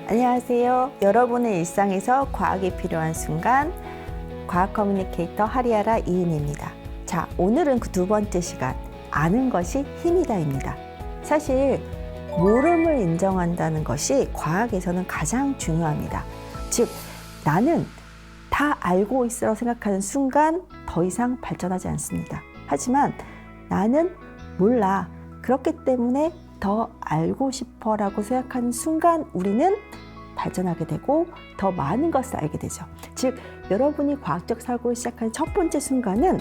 안녕하세요. 여러분의 일상에서 과학이 필요한 순간, 과학 커뮤니케이터 하리아라 이은입니다. 자, 오늘은 그 두 번째 시간, 아는 것이 힘이다입니다. 사실 모름을 인정한다는 것이 과학에서는 가장 중요합니다. 즉, 나는 다 알고 있으라고 생각하는 순간 더 이상 발전하지 않습니다. 하지만 나는 몰라. 그렇기 때문에 더 알고 싶어라고 생각하는 순간 우리는 발전하게 되고 더 많은 것을 알게 되죠. 즉, 여러분이 과학적 사고를 시작하는 첫 번째 순간은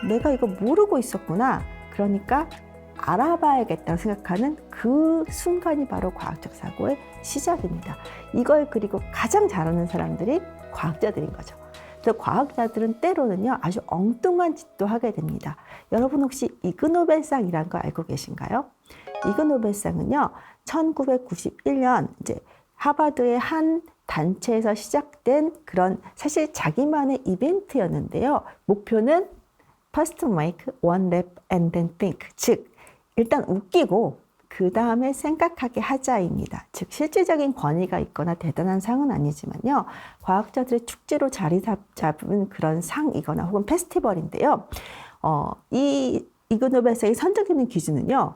내가 이거 모르고 있었구나. 그러니까 알아봐야겠다고 생각하는 그 순간이 바로 과학적 사고의 시작입니다. 이걸 그리고 가장 잘하는 사람들이 과학자들인 거죠. 그래서 과학자들은 때로는요, 아주 엉뚱한 짓도 하게 됩니다. 여러분 혹시 이그노벨상이라는 거 알고 계신가요? 이그노벨상은요, 1991년 이제 하버드의 한 단체에서 시작된 그런 사실 자기만의 이벤트였는데요. 목표는 first make one laugh and then think. 즉, 일단 웃기고 그 다음에 생각하게 하자입니다. 즉, 실질적인 권위가 있거나 대단한 상은 아니지만요. 과학자들의 축제로 자리 잡은 그런 상이거나 혹은 페스티벌인데요. 이 이그노벨상의 선정되는 기준은요.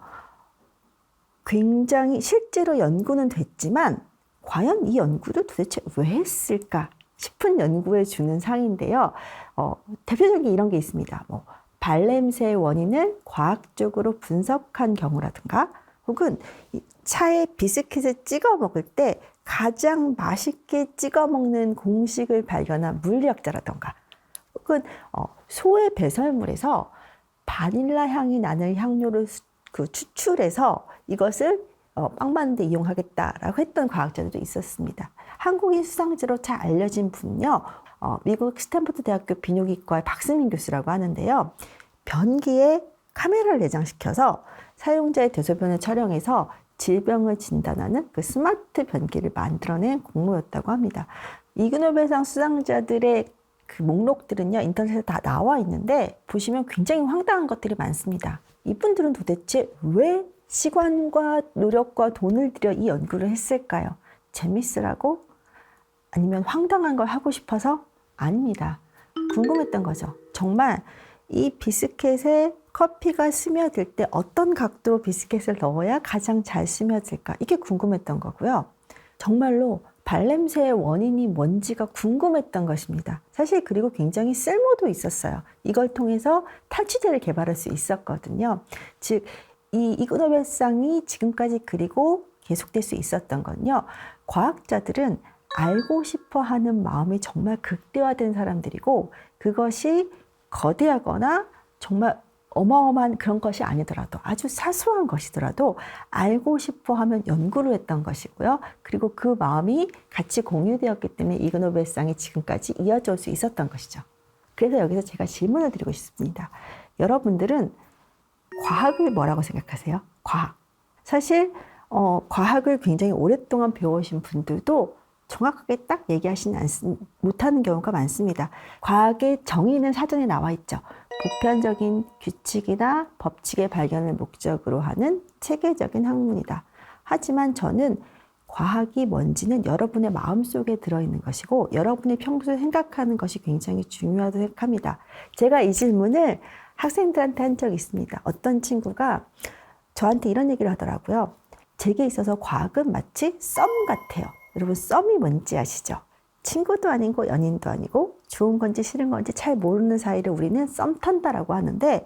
굉장히 실제로 연구는 됐지만 과연 이 연구를 도대체 왜 했을까 싶은 연구에 주는 상인데요. 대표적인 이런 게 있습니다. 발냄새의 원인을 과학적으로 분석한 경우라든가 혹은 차에 비스킷을 찍어 먹을 때 가장 맛있게 찍어 먹는 공식을 발견한 물리학자라든가 혹은 소의 배설물에서 바닐라 향이 나는 향료를 추출해서 이것을 빵 만드는 데 이용하겠다라고 했던 과학자들도 있었습니다. 한국인 수상자로 잘 알려진 분은요. 미국 스탠포드 대학교 비뇨기과의 박승민 교수라고 하는데요. 변기에 카메라를 내장시켜서 사용자의 대소변을 촬영해서 질병을 진단하는 그 스마트 변기를 만들어낸 공로였다고 합니다. 이그노벨상 수상자들의 그 목록들은요, 인터넷에 다 나와 있는데 보시면 굉장히 황당한 것들이 많습니다. 이분들은 도대체 왜 시간과 노력과 돈을 들여 이 연구를 했을까요? 재밌으라고? 아니면 황당한 걸 하고 싶어서? 아닙니다. 궁금했던 거죠. 정말 이 비스켓에 커피가 스며들 때 어떤 각도로 비스켓을 넣어야 가장 잘 스며들까? 이게 궁금했던 거고요. 정말로 발냄새의 원인이 뭔지가 궁금했던 것입니다. 사실 그리고 굉장히 쓸모도 있었어요. 이걸 통해서 탈취제를 개발할 수 있었거든요. 즉, 이 이그노벨상이 지금까지 그리고 계속될 수 있었던 건요. 과학자들은 알고 싶어 하는 마음이 정말 극대화된 사람들이고 그것이 거대하거나 정말 어마어마한 그런 것이 아니더라도 아주 사소한 것이더라도 알고 싶어 하면 연구를 했던 것이고요. 그리고 그 마음이 같이 공유되었기 때문에 이그노벨상이 지금까지 이어져 올 수 있었던 것이죠. 그래서 여기서 제가 질문을 드리고 싶습니다. 여러분들은 과학을 뭐라고 생각하세요? 과학. 사실 과학을 굉장히 오랫동안 배워오신 분들도 정확하게 딱 얘기하시지 못하는 경우가 많습니다. 과학의 정의는 사전에 나와 있죠. 보편적인 규칙이나 법칙의 발견을 목적으로 하는 체계적인 학문이다. 하지만 저는 과학이 뭔지는 여러분의 마음속에 들어있는 것이고 여러분이 평소에 생각하는 것이 굉장히 중요하다고 생각합니다. 제가 이 질문을 학생들한테 한 적이 있습니다. 어떤 친구가 저한테 이런 얘기를 하더라고요. 제게 있어서 과학은 마치 썸 같아요. 여러분, 썸이 뭔지 아시죠? 친구도 아니고 연인도 아니고 좋은 건지 싫은 건지 잘 모르는 사이를 우리는 썸 탄다라고 하는데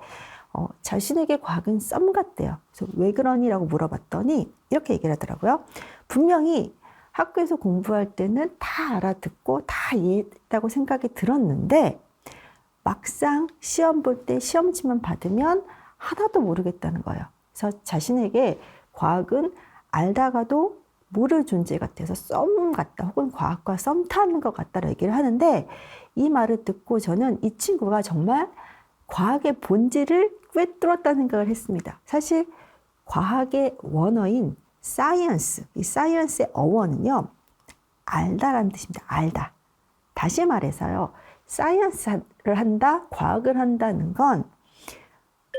자신에게 과학은 썸 같대요. 그래서 왜 그러니? 라고 물어봤더니 이렇게 얘기를 하더라고요. 분명히 학교에서 공부할 때는 다 알아듣고 다 이해했다고 생각이 들었는데 막상 시험 볼 때 시험지만 받으면 하나도 모르겠다는 거예요. 그래서 자신에게 과학은 알다가도 모를 존재 같아서 썸 같다 혹은 과학과 썸 타는 것 같다라고 얘기를 하는데 이 말을 듣고 저는 이 친구가 정말 과학의 본질을 꿰뚫었다는 생각을 했습니다. 사실 과학의 원어인 사이언스, 이 사이언스의 어원은요, 알다라는 뜻입니다. 알다. 다시 말해서요, 사이언스를 한다, 과학을 한다는 건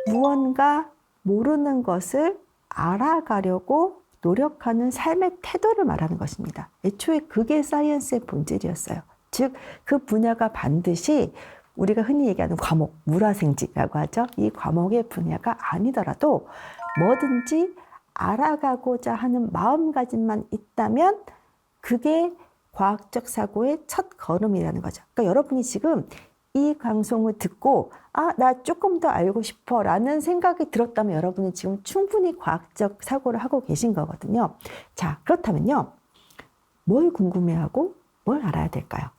무언가 모르는 것을 알아가려고 노력하는 삶의 태도를 말하는 것입니다. 애초에 그게 사이언스의 본질이었어요. 즉, 그 분야가 반드시 우리가 흔히 얘기하는 과목, 물화생지라고 하죠. 이 과목의 분야가 아니더라도 뭐든지 알아가고자 하는 마음가짐만 있다면 그게 과학적 사고의 첫 걸음이라는 거죠. 그러니까 여러분이 지금 이 방송을 듣고 나 조금 더 알고 싶어 라는 생각이 들었다면 여러분은 지금 충분히 과학적 사고를 하고 계신 거거든요. 자, 그렇다면요. 뭘 궁금해하고 뭘 알아야 될까요?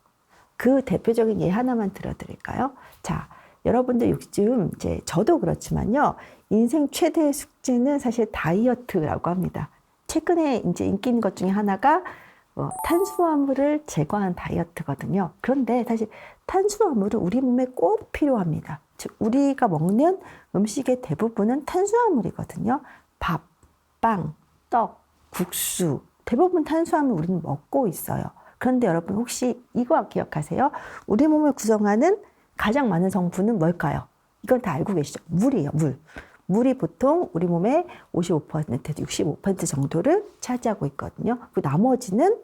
그 대표적인 예 하나만 들어드릴까요? 자, 여러분들 요즘 이제 저도 그렇지만요. 인생 최대의 숙제는 사실 다이어트라고 합니다. 최근에 이제 인기 있는 것 중에 하나가 탄수화물을 제거한 다이어트거든요. 그런데 사실 탄수화물은 우리 몸에 꼭 필요합니다. 즉 우리가 먹는 음식의 대부분은 탄수화물이거든요. 밥, 빵, 떡, 국수 대부분 탄수화물 우리는 먹고 있어요. 그런데 여러분 혹시 이거 기억하세요? 우리 몸을 구성하는 가장 많은 성분은 뭘까요? 이건 다 알고 계시죠? 물이에요. 물. 물이 보통 우리 몸의 55%에서 65% 정도를 차지하고 있거든요. 그 나머지는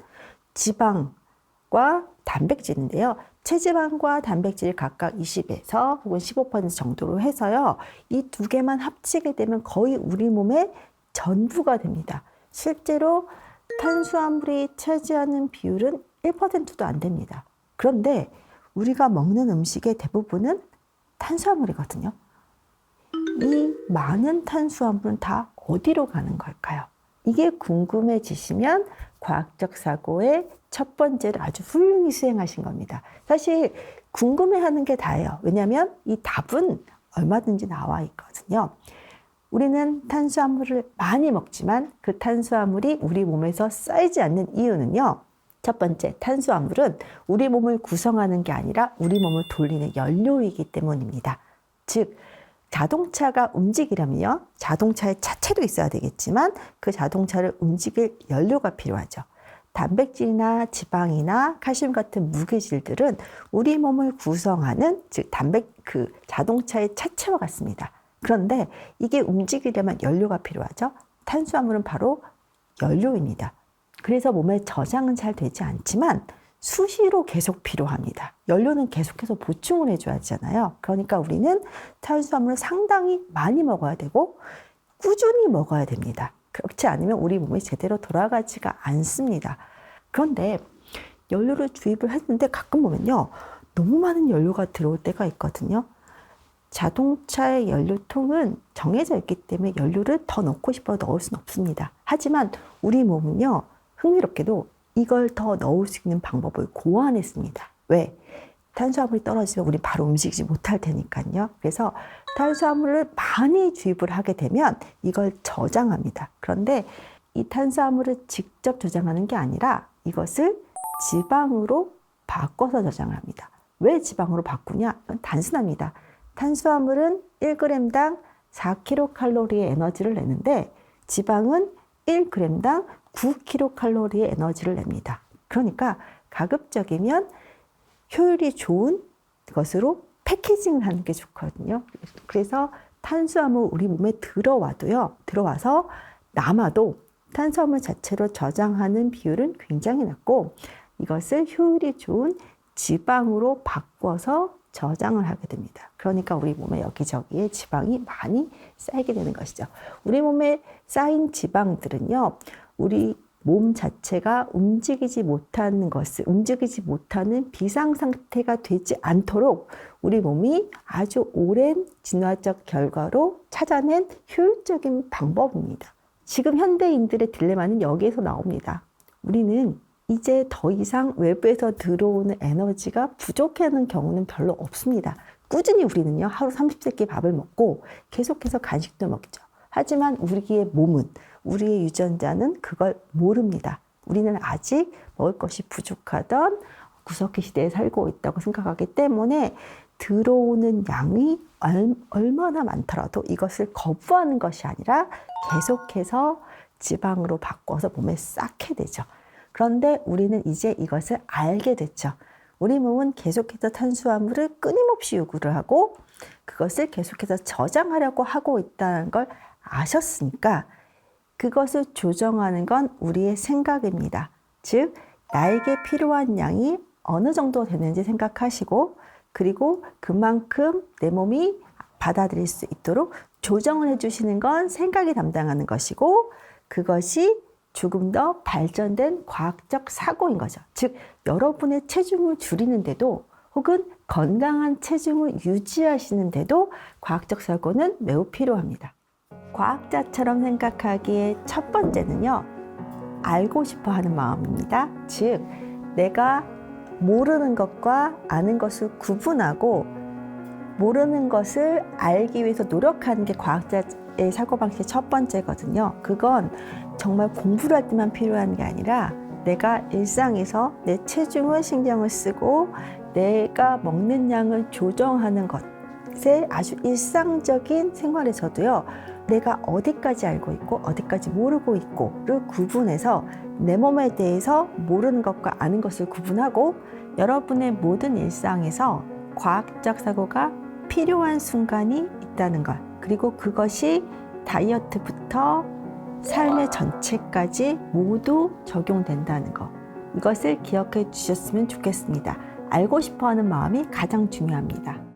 지방과 단백질인데요. 체지방과 단백질이 각각 20에서 혹은 15% 정도로 해서요. 이 두 개만 합치게 되면 거의 우리 몸의 전부가 됩니다. 실제로 탄수화물이 차지하는 비율은 1%도 안 됩니다. 그런데 우리가 먹는 음식의 대부분은 탄수화물이거든요. 이 많은 탄수화물은 다 어디로 가는 걸까요? 이게 궁금해지시면 과학적 사고의 첫 번째를 아주 훌륭히 수행하신 겁니다. 사실 궁금해하는 게 다예요. 왜냐하면 이 답은 얼마든지 나와 있거든요. 우리는 탄수화물을 많이 먹지만 그 탄수화물이 우리 몸에서 쌓이지 않는 이유는요. 첫 번째, 탄수화물은 우리 몸을 구성하는 게 아니라 우리 몸을 돌리는 연료이기 때문입니다. 즉, 자동차가 움직이려면요. 자동차의 차체도 있어야 되겠지만 그 자동차를 움직일 연료가 필요하죠. 단백질이나 지방이나 칼슘 같은 무기질들은 우리 몸을 구성하는 즉 자동차의 차체와 같습니다. 그런데 이게 움직이려면 연료가 필요하죠. 탄수화물은 바로 연료입니다. 그래서 몸에 저장은 잘 되지 않지만 수시로 계속 필요합니다. 연료는 계속해서 보충을 해줘야 하잖아요. 그러니까 우리는 탄수화물을 상당히 많이 먹어야 되고 꾸준히 먹어야 됩니다. 그렇지 않으면 우리 몸이 제대로 돌아가지가 않습니다. 그런데 연료를 주입을 했는데 가끔 보면요. 너무 많은 연료가 들어올 때가 있거든요. 자동차의 연료통은 정해져 있기 때문에 연료를 더 넣고 싶어도 넣을 수는 없습니다. 하지만 우리 몸은요. 흥미롭게도 이걸 더 넣을 수 있는 방법을 고안했습니다. 왜? 탄수화물이 떨어지면 우리 바로 움직이지 못할 테니까요. 그래서 탄수화물을 많이 주입을 하게 되면 이걸 저장합니다. 그런데 이 탄수화물을 직접 저장하는 게 아니라 이것을 지방으로 바꿔서 저장을 합니다. 왜 지방으로 바꾸냐? 단순합니다. 탄수화물은 1g당 4kcal의 에너지를 내는데 지방은 1g당 9kcal의 에너지를 냅니다. 그러니까 가급적이면 효율이 좋은 것으로 패키징을 하는 게 좋거든요. 그래서 탄수화물 우리 몸에 들어와서 남아도 탄수화물 자체로 저장하는 비율은 굉장히 낮고 이것을 효율이 좋은 지방으로 바꿔서 저장을 하게 됩니다. 그러니까 우리 몸에 여기저기에 지방이 많이 쌓이게 되는 것이죠. 우리 몸에 쌓인 지방들은요, 우리 몸 자체가 움직이지 못하는 비상 상태가 되지 않도록 우리 몸이 아주 오랜 진화적 결과로 찾아낸 효율적인 방법입니다. 지금 현대인들의 딜레마는 여기에서 나옵니다. 우리는 이제 더 이상 외부에서 들어오는 에너지가 부족하는 경우는 별로 없습니다. 꾸준히 우리는요, 하루 30세 밥을 먹고 계속해서 간식도 먹죠. 하지만 우리의 몸은, 우리의 유전자는 그걸 모릅니다. 우리는 아직 먹을 것이 부족하던 구석기 시대에 살고 있다고 생각하기 때문에 들어오는 양이 얼마나 많더라도 이것을 거부하는 것이 아니라 계속해서 지방으로 바꿔서 몸에 쌓게 되죠. 그런데 우리는 이제 이것을 알게 됐죠. 우리 몸은 계속해서 탄수화물을 끊임없이 요구를 하고 그것을 계속해서 저장하려고 하고 있다는 걸 아셨으니까 그것을 조정하는 건 우리의 생각입니다. 즉, 나에게 필요한 양이 어느 정도 되는지 생각하시고, 그리고 그만큼 내 몸이 받아들일 수 있도록 조정을 해주시는 건 생각이 담당하는 것이고, 그것이 조금 더 발전된 과학적 사고인 거죠. 즉, 여러분의 체중을 줄이는데도 혹은 건강한 체중을 유지하시는데도 과학적 사고는 매우 필요합니다. 과학자처럼 생각하기에 첫 번째는요, 알고 싶어 하는 마음입니다. 즉, 내가 모르는 것과 아는 것을 구분하고 모르는 것을 알기 위해서 노력하는 게 과학자의 사고방식의 첫 번째거든요. 그건 정말 공부를 할 때만 필요한 게 아니라 내가 일상에서 내 체중을 신경을 쓰고 내가 먹는 양을 조정하는 것에 아주 일상적인 생활에서도요, 내가 어디까지 알고 있고 어디까지 모르고 있고를 구분해서 내 몸에 대해서 모르는 것과 아는 것을 구분하고 여러분의 모든 일상에서 과학적 사고가 필요한 순간이 있다는 것, 그리고 그것이 다이어트부터 삶의 전체까지 모두 적용된다는 것, 이것을 기억해 주셨으면 좋겠습니다. 알고 싶어 하는 마음이 가장 중요합니다.